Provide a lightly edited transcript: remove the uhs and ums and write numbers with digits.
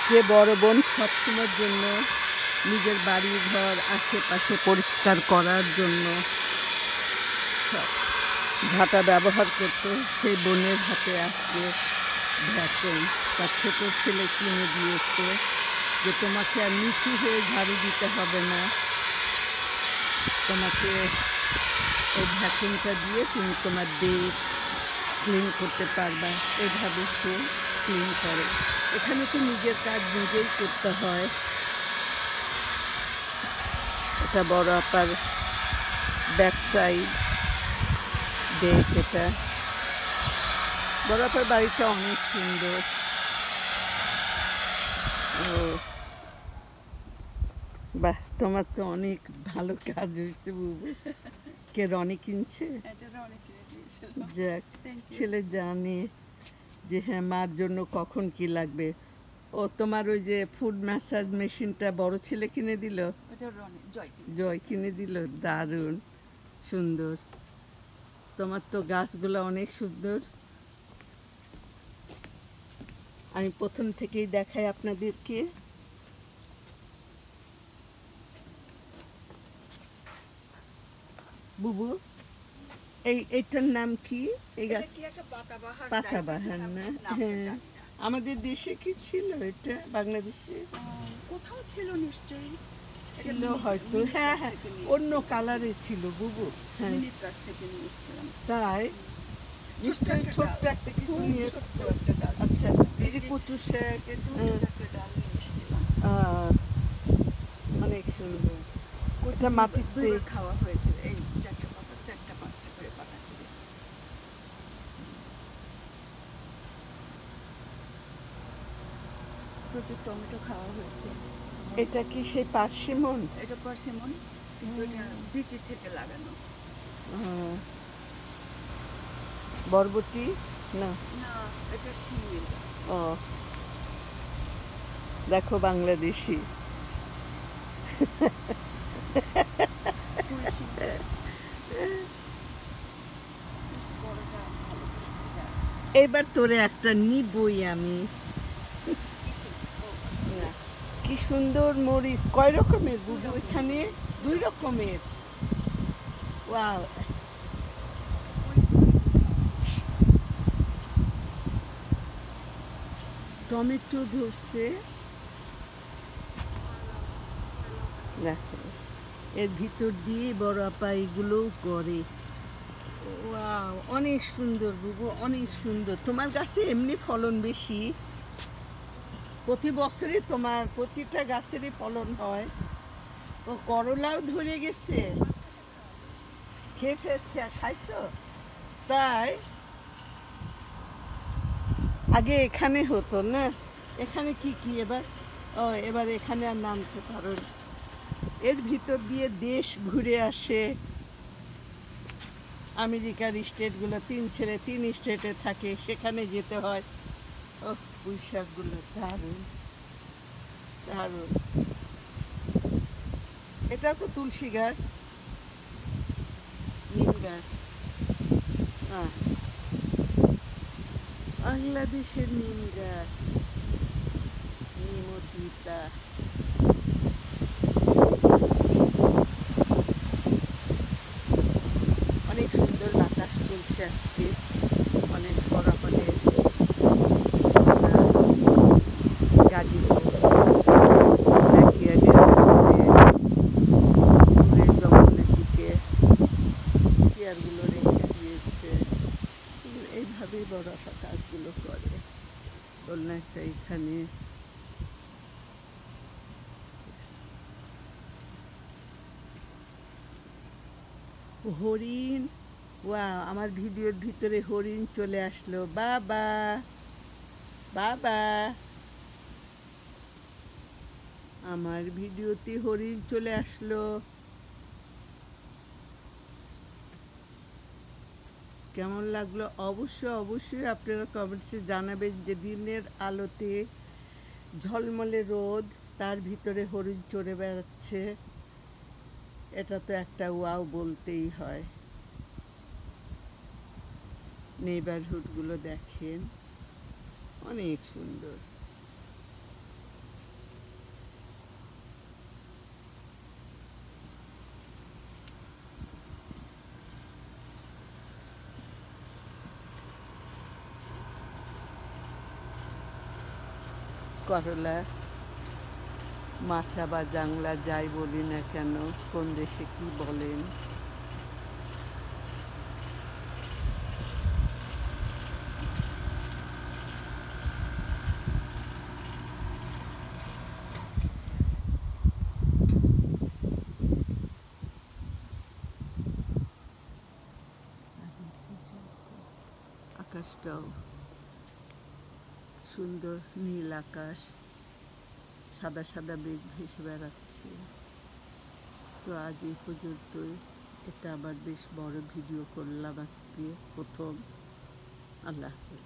যে বড় বোন সবসময়ের জন্য নিজের বাড়ি ঘর আশেপাশে পরিষ্কার করার জন্য ঝাঁটা ব্যবহার করতো, সেই বোনের হাতে আজকে ভ্যাকুম তার ছোট ছেলে কিনে দিয়েছে যে তোমাকে আর নিচু হয়ে ঝাড়ু দিতে হবে না, তোমাকে এই ভ্যাকুমটা দিয়ে তুমি তোমার ডেক ক্লিন করতে পারবা। এভাবে সে ক্লিন করে। এখানে তো নিজের কাজ নিজেই করতে হয়। এটা বড় আপার ব্যাক সাইড ডেক। এটা বড় আপার বাড়িটা অনেক সুন্দর। ও বাহ, তোমার তো অনেক ভালো কাজ হয়েছে বুবু। কে রনি কিনছে? যাক, ছেলে জানে যে হ্যাঁ মার জন্য কখন কি লাগবে। ও তোমার ওই যে ফুড ম্যাসাজ মেশিনটা বড় ছেলে কিনে দিল? জয় কিনে দিল। দারুণ সুন্দর। তোমার তো গাছগুলো অনেক সুন্দর। আমি প্রথম থেকেই দেখাই আপনাদেরকে। বুবু, এইটার নাম কি? এই গাছ পাতাবাহার না? হ্যাঁ, আমাদের দেশে কি ছিল এটা? বাংলাদেশে কোথাও ছিল নিশ্চয়ই, ছিল হয়তো। হ্যাঁ হ্যাঁ, অন্য কালারে ছিল বুবু। হ্যাঁ তাই নিশ্চয়ই ছোট্ট একটা কিছু নিয়ে। আচ্ছা, এই যে কচু শাক অনেক সুন্দর। কোচা মাটিতে খাওয়া হয়েছে। এই চারটা পাতা, চারটা পাঁচটা করে পাতা করে। প্রচুর টমেটো খাওয়া হয়েছে। এটা কি সেই পার্সিমন? এটা পার্সিমন, কিন্তু এটা বিচি থেকে লাগানো। বরবটি না? না, এটা শিঙি। ও দেখো বাংলাদেশি। এবার তোরে একটা নিবই আমি। কি সুন্দর মরিচ! কয় রকমের বুবু এখানে? 2 রকমের। ওয়াও, টমেটো ধরছে। দেখো এর ভিতর দিয়ে বড় আপা এগুলোও করে। ওয়াও, অনেক সুন্দর বুবু, অনেক সুন্দর। তোমার গাছে এমনি ফলন বেশি। প্রতি বছরই তোমার প্রতিটা গাছেরই ফলন হয়। ও করলাও ধরে গেছে। খেয়ে খাইছো? তাই আগে এখানে হতো না? এখানে কি কি এবার? ও এবার এখানে আর নামতে পারো। এর ভিতর দিয়ে দেশ ঘুরে আসে। আমেরিকার স্টেটগুলো 3 ছেড়ে 3 স্টেটে থাকে, সেখানে যেতে হয়। ও পুঁই শাকগুলো দারুণ দারুণ। এটা তো তুলসী গাছ, নিম গাছ। হ্যাঁ, বাংলাদেশের নিম গাছ, নিমতিতা। অনেক সুন্দর বাতাস চলছে আজকে। অনেক বরাবরের গাজীপুর ব্যাকইয়ার্ডের দূরের জঙ্গলের দিকে চেয়ারগুলো রেখে দিয়েছে। এইভাবেই বড় কাজগুলো করে। বললাম একটা এখানে হরিণ। ওয়াও, আমার ভিডিওর ভিতরে হরিণ চলে আসলো। বাবা বাবা, আমার ভিডিওতে হরিণ চলে আসলো। কেমন লাগলো অবশ্যই আপনারা কমেন্টসে জানাবেন যে দিনের আলোতে ঝলমলে রোদ, তার ভিতরে হরিণ চড়ে বেড়াচ্ছে। এটা তো একটা ওয়াও বলতেই হয়। নেইবারহুডগুলো দেখেন, অনেক সুন্দর। করলা, মাচা বা জাংলা যাই বলি না কেন, কোন দেশে কি বলেন। আকাশটাও সুন্দর, নীল আকাশ, সাদা সাদা মেঘ ভেসে বেড়াচ্ছে। তো আজ এই পর্যন্তই। এটা আবার বেশ বড় ভিডিও করলাম আজকে প্রথম। আল্লাহ হাফেজ।